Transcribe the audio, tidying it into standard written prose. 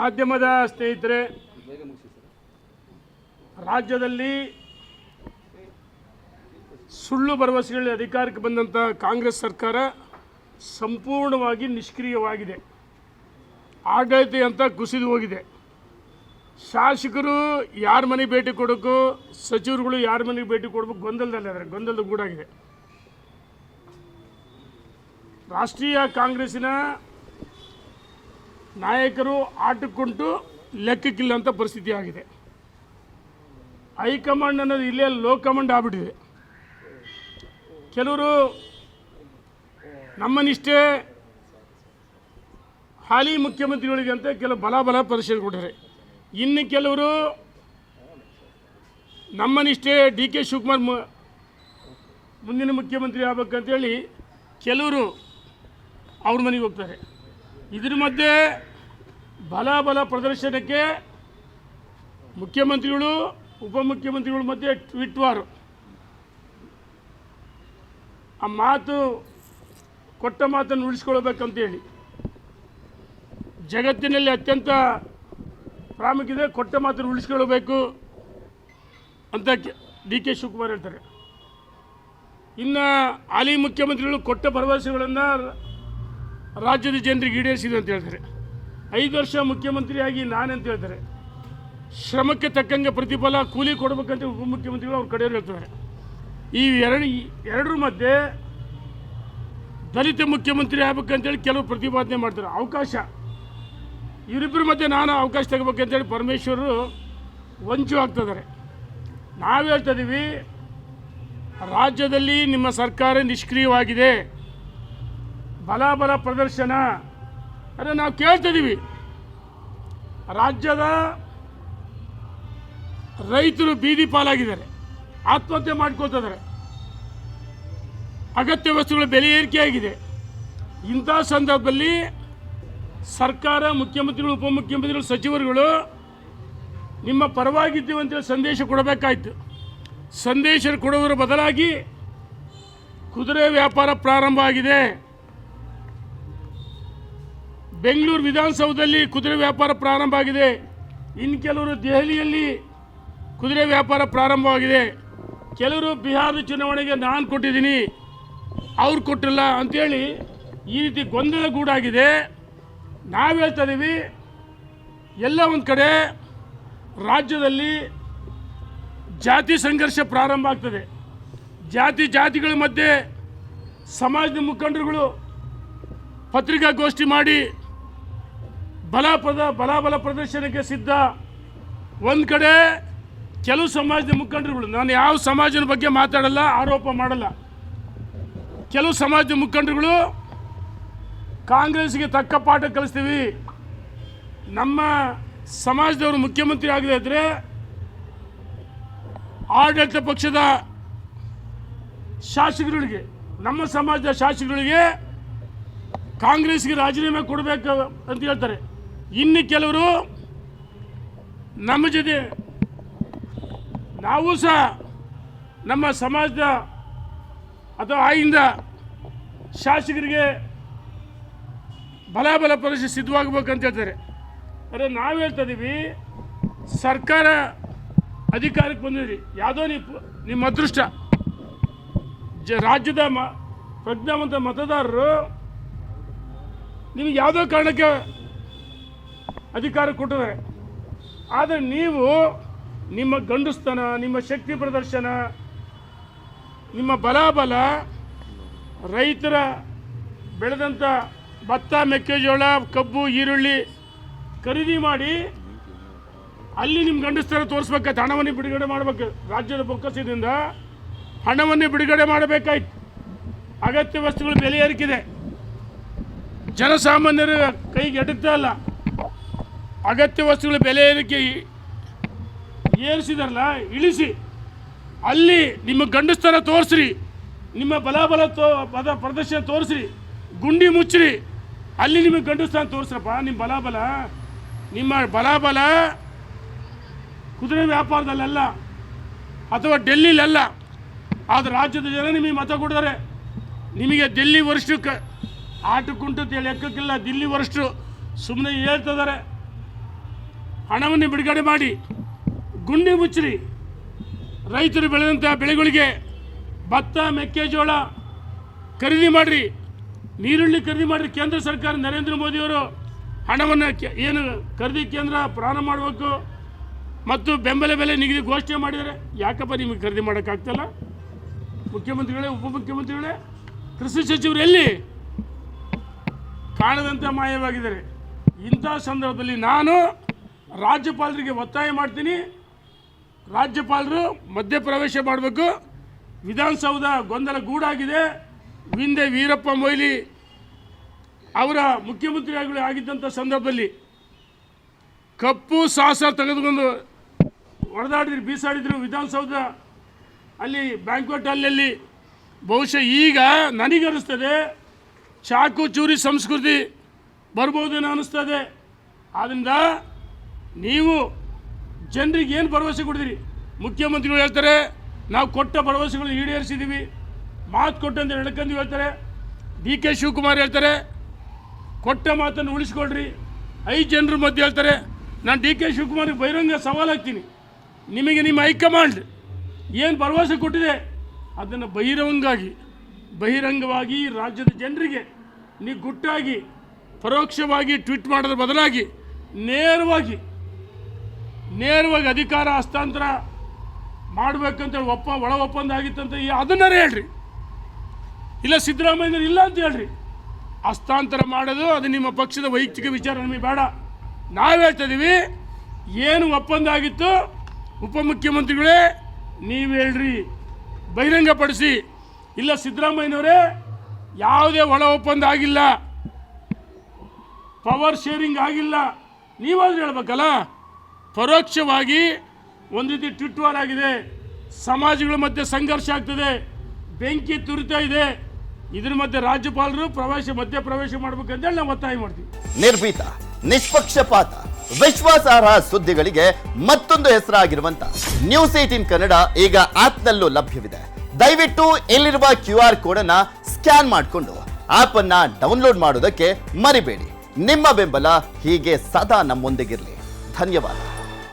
ಮಾಧ್ಯಮದ ಸ್ನೇಹಿತರೆ, ರಾಜ್ಯದಲ್ಲಿ ಸುಳ್ಳು ಭರವಸೆಗಳ ಅಧಿಕಾರಕ್ಕೆ ಬಂದಂಥ ಕಾಂಗ್ರೆಸ್ ಸರ್ಕಾರ ಸಂಪೂರ್ಣವಾಗಿ ನಿಷ್ಕ್ರಿಯವಾಗಿದೆ. ಆಡಳಿತ ಅಂತ ಕುಸಿದು ಹೋಗಿದೆ. ಶಾಸಕರು ಯಾರ ಮನೆಗೆ ಭೇಟಿ ಕೊಡೋಕ್ಕೂ, ಸಚಿವರುಗಳು ಯಾರ ಮನೆಗೆ ಭೇಟಿ ಕೊಡಬೇಕು ಗೊಂದಲದಲ್ಲಿದ್ದಾರೆ, ಗೊಂದಲದ ಗೂಡಾಗಿದೆ. ರಾಷ್ಟ್ರೀಯ ಕಾಂಗ್ರೆಸ್ಸಿನ ನಾಯಕರು ಆಟಕ್ಕುಂಟು ಲೆಕ್ಕಕ್ಕಿಲ್ಲ ಅಂತ ಪರಿಸ್ಥಿತಿ ಆಗಿದೆ. ಹೈಕಮಾಂಡ್ ಅನ್ನೋದು ಇಲ್ಲೇ ಲೋ ಕಮಾಂಡ್ ಆಗ್ಬಿಟ್ಟಿದೆ. ಕೆಲವರು ನಮ್ಮನಿಷ್ಟೇ ಹಾಲಿ ಮುಖ್ಯಮಂತ್ರಿಗಳಿಗೆ ಅಂತ ಕೆಲವು ಬಲ ಪರಿಶೀಲನೆ ಕೊಟ್ಟಿದ್ದಾರೆ. ಇನ್ನು ಕೆಲವರು ನಮ್ಮನಿಷ್ಟೇ ಡಿ ಕೆ ಶಿವಕುಮಾರ್ ಮುಂದಿನ ಮುಖ್ಯಮಂತ್ರಿ ಆಗ್ಬೇಕಂತೇಳಿ ಕೆಲವರು ಅವ್ರ ಮನೆಗೆ ಹೋಗ್ತಾರೆ. ಇದ್ರ ಮಧ್ಯೆ ಬಲ ಪ್ರದರ್ಶನಕ್ಕೆ ಮುಖ್ಯಮಂತ್ರಿಗಳು ಉಪಮುಖ್ಯಮಂತ್ರಿಗಳ ಮಧ್ಯೆ ಟ್ವೀಟ್ ವಾರು. ಆ ಮಾತು ಕೊಟ್ಟ ಮಾತನ್ನು ಉಳಿಸ್ಕೊಳ್ಬೇಕಂತೇಳಿ ಜಗತ್ತಿನಲ್ಲಿ ಅತ್ಯಂತ ಪ್ರಾಮುಖ್ಯತೆ ಕೊಟ್ಟ ಮಾತನ್ನು ಉಳಿಸ್ಕೊಳ್ಬೇಕು ಅಂತ ಡಿ ಕೆ ಶಿವಕುಮಾರ್ ಹೇಳ್ತಾರೆ. ಇನ್ನು ಹಾಲಿ ಮುಖ್ಯಮಂತ್ರಿಗಳು ಕೊಟ್ಟ ಭರವಸೆಗಳನ್ನು ರಾಜ್ಯದ ಜನರಿಗೆ ಈಡೇರಿಸಿದೆ ಅಂತ ಹೇಳ್ತಾರೆ. 5 ವರ್ಷ ಮುಖ್ಯಮಂತ್ರಿಯಾಗಿ ನಾನೆಂತ ಹೇಳ್ತಾರೆ. ಶ್ರಮಕ್ಕೆ ತಕ್ಕಂಗೆ ಪ್ರತಿಫಲ ಕೂಲಿ ಕೊಡಬೇಕಂತ ಉಪಮುಖ್ಯಮಂತ್ರಿಗಳು ಅವ್ರ ಕಡೆಯವರು ಹೇಳ್ತಾರೆ. ಈ ಎರಡರ ಮಧ್ಯೆ ದಲಿತ ಮುಖ್ಯಮಂತ್ರಿ ಆಗ್ಬೇಕಂತೇಳಿ ಕೆಲವು ಪ್ರತಿಪಾದನೆ ಮಾಡ್ತಾರೆ. ಅವಕಾಶ ಇವರಿಬ್ಬರ ಮಧ್ಯೆ ನಾನು ಅವಕಾಶ ತಗೋಬೇಕಂತೇಳಿ ಪರಮೇಶ್ವರರು ವಂಚು ಆಗ್ತಿದ್ದಾರೆ. ನಾವು ಹೇಳ್ತಾ ಇದ್ದೀವಿ, ರಾಜ್ಯದಲ್ಲಿ ನಿಮ್ಮ ಸರ್ಕಾರ ನಿಷ್ಕ್ರಿಯವಾಗಿದೆ. ಬಲ ಪ್ರದರ್ಶನ ಅಂದರೆ ನಾವು ಕೇಳ್ತಿದ್ದೀವಿ. ರಾಜ್ಯದ ರೈತರು ಬೀದಿ ಪಾಲಾಗಿದ್ದಾರೆ, ಆತ್ಮಹತ್ಯೆ ಮಾಡ್ಕೋತಿದ್ದಾರೆ, ಅಗತ್ಯ ವಸ್ತುಗಳ ಬೆಲೆ ಏರಿಕೆಯಾಗಿದೆ. ಇಂಥ ಸಂದರ್ಭದಲ್ಲಿ ಸರ್ಕಾರ, ಮುಖ್ಯಮಂತ್ರಿಗಳು, ಉಪಮುಖ್ಯಮಂತ್ರಿಗಳು, ಸಚಿವರುಗಳು ನಿಮ್ಮ ಪರವಾಗಿದ್ದೀವಿ ಅಂತೇಳಿ ಸಂದೇಶ ಕೊಡಬೇಕಾಯ್ತು. ಸಂದೇಶ ಕೊಡುವುದರ ಬದಲಾಗಿ ಕುದುರೆ ವ್ಯಾಪಾರ ಪ್ರಾರಂಭ ಆಗಿದೆ. ಬೆಂಗಳೂರು ವಿಧಾನಸೌಧದಲ್ಲಿ ಕುದುರೆ ವ್ಯಾಪಾರ ಪ್ರಾರಂಭ ಆಗಿದೆ. ಇನ್ನು ಕೆಲವರು ದೆಹಲಿಯಲ್ಲಿ ಕುದುರೆ ವ್ಯಾಪಾರ ಪ್ರಾರಂಭವಾಗಿದೆ. ಕೆಲವರು ಬಿಹಾರದ ಚುನಾವಣೆಗೆ ನಾನು ಕೊಟ್ಟಿದ್ದೀನಿ, ಅವ್ರು ಕೊಟ್ಟಿಲ್ಲ ಅಂಥೇಳಿ ಈ ರೀತಿ ಗೊಂದಲ ಗೂಡಾಗಿದೆ. ನಾವು ಹೇಳ್ತಾ ಇದ್ದೀವಿ, ಎಲ್ಲ ಒಂದು ಕಡೆ ರಾಜ್ಯದಲ್ಲಿ ಜಾತಿ ಸಂಘರ್ಷ ಪ್ರಾರಂಭ ಆಗ್ತದೆ. ಜಾತಿಗಳ ಮಧ್ಯೆ ಸಮಾಜದ ಮುಖಂಡರುಗಳು ಪತ್ರಿಕಾಗೋಷ್ಠಿ ಮಾಡಿ ಬಲ ಪ್ರದರ್ಶನಕ್ಕೆ ಸಿದ್ಧ. ಒಂದು ಕಡೆ ಕೆಲವು ಸಮಾಜದ ಮುಖಂಡರುಗಳು, ನಾನು ಯಾವ ಸಮಾಜದ ಬಗ್ಗೆ ಮಾತಾಡಲ್ಲ, ಆರೋಪ ಮಾಡಲ್ಲ, ಕೆಲವು ಸಮಾಜದ ಮುಖಂಡರುಗಳು ಕಾಂಗ್ರೆಸ್ಗೆ ತಕ್ಕ ಪಾಠ ಕಲಿಸ್ತೀವಿ, ನಮ್ಮ ಸಮಾಜದವರು ಮುಖ್ಯಮಂತ್ರಿ ಆಗದೇ ಇದ್ದರೆ ಆಡಳಿತ ಪಕ್ಷದ ಶಾಸಕರುಗಳಿಗೆ, ನಮ್ಮ ಸಮಾಜದ ಶಾಸಕರುಗಳಿಗೆ ಕಾಂಗ್ರೆಸ್ಗೆ ರಾಜೀನಾಮೆ ಕೊಡಬೇಕು ಅಂತ ಹೇಳ್ತಾರೆ. ಇನ್ನು ಕೆಲವರು ನಮ್ಮ ಜೊತೆ ನಾವು ಸಹ ನಮ್ಮ ಸಮಾಜದ ಅಥವಾ ಆಯಿಂದ ಶಾಸಕರಿಗೆ ಬಲ ಪ್ರದರ್ಶನ ಸಿದ್ಧವಾಗಬೇಕಂತ ಹೇಳ್ತಾರೆ. ಆದರೆ ನಾವು ಹೇಳ್ತಾ ಇದ್ದೀವಿ, ಸರ್ಕಾರ ಅಧಿಕಾರಕ್ಕೆ ಬಂದಿದ್ರಿ, ಯಾವುದೋ ನಿಮ್ಮ ಅದೃಷ್ಟ. ರಾಜ್ಯದ ಪ್ರಜ್ಞಾವಂತ ಮತದಾರರು ನಿಮಗೆ ಯಾವುದೋ ಕಾರಣಕ್ಕೆ ಅಧಿಕಾರ ಕೊಟ್ಟಿದ್ದಾರೆ. ಆದರೆ ನೀವು ನಿಮ್ಮ ಗಂಡುಸ್ತನ, ನಿಮ್ಮ ಶಕ್ತಿ ಪ್ರದರ್ಶನ, ನಿಮ್ಮ ಬಲ ರೈತರ ಬೆಳೆದಂಥ ಭತ್ತ, ಮೆಕ್ಕೆಜೋಳ, ಕಬ್ಬು, ಈರುಳ್ಳಿ ಖರೀದಿ ಮಾಡಿ ಅಲ್ಲಿ ನಿಮ್ಮ ಗಂಡಸ್ತರ ತೋರಿಸ್ಬೇಕಾಯ್ತು. ಹಣವನ್ನು ಬಿಡುಗಡೆ ಮಾಡಬೇಕು. ರಾಜ್ಯದ ಬೊಕ್ಕಸದಿಂದ ಹಣವನ್ನು ಬಿಡುಗಡೆ ಮಾಡಬೇಕಾಯ್ತು. ಅಗತ್ಯ ವಸ್ತುಗಳ ಬೆಲೆ ಏರಿಕಿದೆ, ಜನಸಾಮಾನ್ಯರ ಕೈಗೆ ಎಟುತ್ತಾ ಇಲ್ಲ. ಅಗತ್ಯ ವಸ್ತುಗಳ ಬೆಲೆ ಏರಿಕೆ ಏರಿಸಿದಾರಲ್ಲ, ಇಳಿಸಿ ಅಲ್ಲಿ ನಿಮ್ಮ ಗಂಡಸ್ತರ ತೋರಿಸ್ರಿ, ನಿಮ್ಮ ಬಲ ಪ್ರದರ್ಶನ ತೋರಿಸ್ರಿ, ಗುಂಡಿ ಮುಚ್ಚ್ರಿ, ಅಲ್ಲಿ ನಿಮಗೆ ಗಂಡಸ್ತಾನ ತೋರಿಸ್ರಪ್ಪ. ನಿಮ್ಮ ಬಲ ಕುದುರೆ ವ್ಯಾಪಾರದಲ್ಲೆಲ್ಲ ಅಥವಾ ಡೆಲ್ಲಿಲಲ್ಲ. ಆದರೆ ರಾಜ್ಯದ ಜನ ನಿಮಗೆ ಮತ ಕೊಡ್ತಾರೆ. ನಿಮಗೆ ಡೆಲ್ಲಿ ವರಿಷ್ಠಕ್ಕೆ ಆಟಕ್ಕುಂಟು ಲೆಕ್ಕಕ್ಕಿಲ್ಲ. ದಿಲ್ಲಿ ವರಿಷ್ಠರು ಸುಮ್ಮನೆ ಹೇಳ್ತಿದ್ದಾರೆ. ಹಣವನ್ನು ಬಿಡುಗಡೆ ಮಾಡಿ ಗುಂಡಿ ಮುಚ್ಚಿ ರೈತರು ಬೆಳೆದಂಥ ಬೆಳೆಗಳಿಗೆ ಭತ್ತ ಮೆಕ್ಕೆಜೋಳ ಖರೀದಿ ಮಾಡಿರಿ, ನೀರುಳ್ಳಿ ಖರೀದಿ ಮಾಡಿರಿ. ಕೇಂದ್ರ ಸರ್ಕಾರ ನರೇಂದ್ರ ಮೋದಿಯವರು ಹಣವನ್ನು ಏನು ಖರೀದಿ ಕೇಂದ್ರ ಪ್ರಾರಂಭ ಮಾಡಬೇಕು ಮತ್ತು ಬೆಂಬಲ ಬೆಲೆ ನಿಗದಿ ಘೋಷಣೆ ಮಾಡಿದ್ದಾರೆ. ಯಾಕಪ್ಪ ನಿಮಗೆ ಖರೀದಿ ಮಾಡೋಕ್ಕಾಗ್ತಲ್ಲ? ಮುಖ್ಯಮಂತ್ರಿಗಳೇ, ಉಪಮುಖ್ಯಮಂತ್ರಿಗಳೇ, ಕೃಷಿ ಸಚಿವರು ಎಲ್ಲಿ? ಕಾಣದಂತೆ ಮಾಯವಾಗಿದ್ದಾರೆ. ಇಂಥ ಸಂದರ್ಭದಲ್ಲಿ ನಾನು ರಾಜ್ಯಪಾಲರಿಗೆ ಒತ್ತಾಯ ಮಾಡ್ತೀನಿ, ರಾಜ್ಯಪಾಲರು ಮಧ್ಯಪ್ರವೇಶ ಮಾಡಬೇಕು. ವಿಧಾನಸೌಧ ಗೊಂದಲ ಗೂಡಾಗಿದೆ. ಹಿಂದೆ ವೀರಪ್ಪ ಮೊಯ್ಲಿ ಅವರ ಮುಖ್ಯಮಂತ್ರಿ ಆಗಿದ್ದಂಥ ಸಂದರ್ಭದಲ್ಲಿ ಕಪ್ಪು ಸಾಸ ತೆಗೆದುಕೊಂಡು ಹೊಡೆದಾಡಿದ್ರು, ಬೀಸಾಡಿದ್ರು ವಿಧಾನಸೌಧ ಅಲ್ಲಿ ಬ್ಯಾಂಕ್ವೆಟ್ ಹಾಲ್ನಲ್ಲಿ. ಬಹುಶಃ ಈಗ ನನಗನ್ನಿಸ್ತದೆ ಚಾಕು ಚೂರಿ ಸಂಸ್ಕೃತಿ ಬರ್ಬೋದೇನೋ ಅನ್ನಿಸ್ತದೆ. ಆದ್ದರಿಂದ ನೀವು ಜನರಿಗೆ ಏನು ಭರವಸೆ ಕೊಡಿದಿರಿ? ಮುಖ್ಯಮಂತ್ರಿಗಳು ಹೇಳ್ತಾರೆ ನಾವು ಕೊಟ್ಟ ಭರವಸೆಗಳನ್ನು ಈಡೇರಿಸಿದ್ದೀವಿ, ಮಾತು ಕೊಟ್ಟಂತೆ ನಡ್ಕೊಂಡು ಹೇಳ್ತಾರೆ. ಡಿ ಕೆ ಶಿವಕುಮಾರ್ ಹೇಳ್ತಾರೆ ಕೊಟ್ಟ ಮಾತನ್ನು ಉಳಿಸ್ಕೊಳ್ರಿ. 5 ಜನರ ಮಧ್ಯೆ ಹೇಳ್ತಾರೆ. ನಾನು ಡಿ ಕೆ ಶಿವಕುಮಾರ್ಗೆ ಬಹಿರಂಗ ಸವಾಲಾಗ್ತೀನಿ, ನಿಮಗೆ ನಿಮ್ಮ ಹೈಕಮಾಂಡ್ ಏನು ಭರವಸೆ ಕೊಟ್ಟಿದೆ ಅದನ್ನು ಬಹಿರಂಗವಾಗಿ ರಾಜ್ಯದ ಜನರಿಗೆ ನೀವು ಗುಟ್ಟಾಗಿ ಪರೋಕ್ಷವಾಗಿ ಟ್ವೀಟ್ ಮಾಡೋದ್ರ ಬದಲಾಗಿ ನೇರವಾಗಿ ಅಧಿಕಾರ ಹಸ್ತಾಂತರ ಮಾಡಬೇಕಂತೇಳಿ ಒಳ ಒಪ್ಪಂದ ಆಗಿತ್ತಂತ ಅದನ್ನೇ ಹೇಳ್ರಿ. ಇಲ್ಲ ಸಿದ್ದರಾಮಯ್ಯ ಇಲ್ಲ ಅಂತ ಹೇಳ್ರಿ. ಹಸ್ತಾಂತರ ಮಾಡೋದು ಅದು ನಿಮ್ಮ ಪಕ್ಷದ ವೈಯಕ್ತಿಕ ವಿಚಾರ, ನಮಗೆ ಬೇಡ. ನಾವು ಹೇಳ್ತಾ ಇದ್ದೀವಿ ಏನು ಒಪ್ಪಂದ ಆಗಿತ್ತು ಉಪಮುಖ್ಯಮಂತ್ರಿಗಳೇ ನೀವು ಹೇಳ್ರಿ, ಬಹಿರಂಗಪಡಿಸಿ. ಇಲ್ಲ ಸಿದ್ದರಾಮಯ್ಯನವರೇ ಯಾವುದೇ ಒಳ ಒಪ್ಪಂದ ಆಗಿಲ್ಲ, ಪವರ್ ಶೇರಿಂಗ್ ಆಗಿಲ್ಲ, ನೀವಾದ್ರೂ ಹೇಳ್ಬೇಕಲ್ಲ. ಪರೋಕ್ಷವಾಗಿ ಒಂದು ರೀತಿ ಟ್ವಿಟ್ ವಾರ್ ಆಗಿದೆ, ಸಮಾಜಗಳ ಮಧ್ಯೆ ಸಂಘರ್ಷ ಆಗ್ತದೆ, ಬೆಂಕಿ ತುರಿತಾ ಇದೆ. ಇದ್ರ ಮಧ್ಯೆ ರಾಜ್ಯಪಾಲರು ಮಧ್ಯಪ್ರವೇಶ ಮಾಡಬೇಕಂತೇಳಿ ನಾವು ಒತ್ತಾಯ ಮಾಡ್ತೀವಿ. ನಿರ್ಭೀತ, ನಿಷ್ಪಕ್ಷಪಾತ, ವಿಶ್ವಾಸಾರ್ಹ ಸುದ್ದಿಗಳಿಗೆ ಮತ್ತೊಂದು ಹೆಸರಾಗಿರುವಂತ ನ್ಯೂಸ್ 18 ಕನ್ನಡ ಈಗ ಆಪ್ನಲ್ಲೂ ಲಭ್ಯವಿದೆ. ದಯವಿಟ್ಟು ಇಲ್ಲಿರುವ QR ಕೋಡ್ ಅನ್ನ ಸ್ಕ್ಯಾನ್ ಮಾಡಿಕೊಂಡು ಆಪ್ ಅನ್ನ ಡೌನ್ಲೋಡ್ ಮಾಡೋದಕ್ಕೆ ಮರಿಬೇಡಿ. ನಿಮ್ಮ ಬೆಂಬಲ ಹೀಗೆ ಸದಾ ನಮ್ಮೊಂದಿಗಿರಲಿ. ಧನ್ಯವಾದ.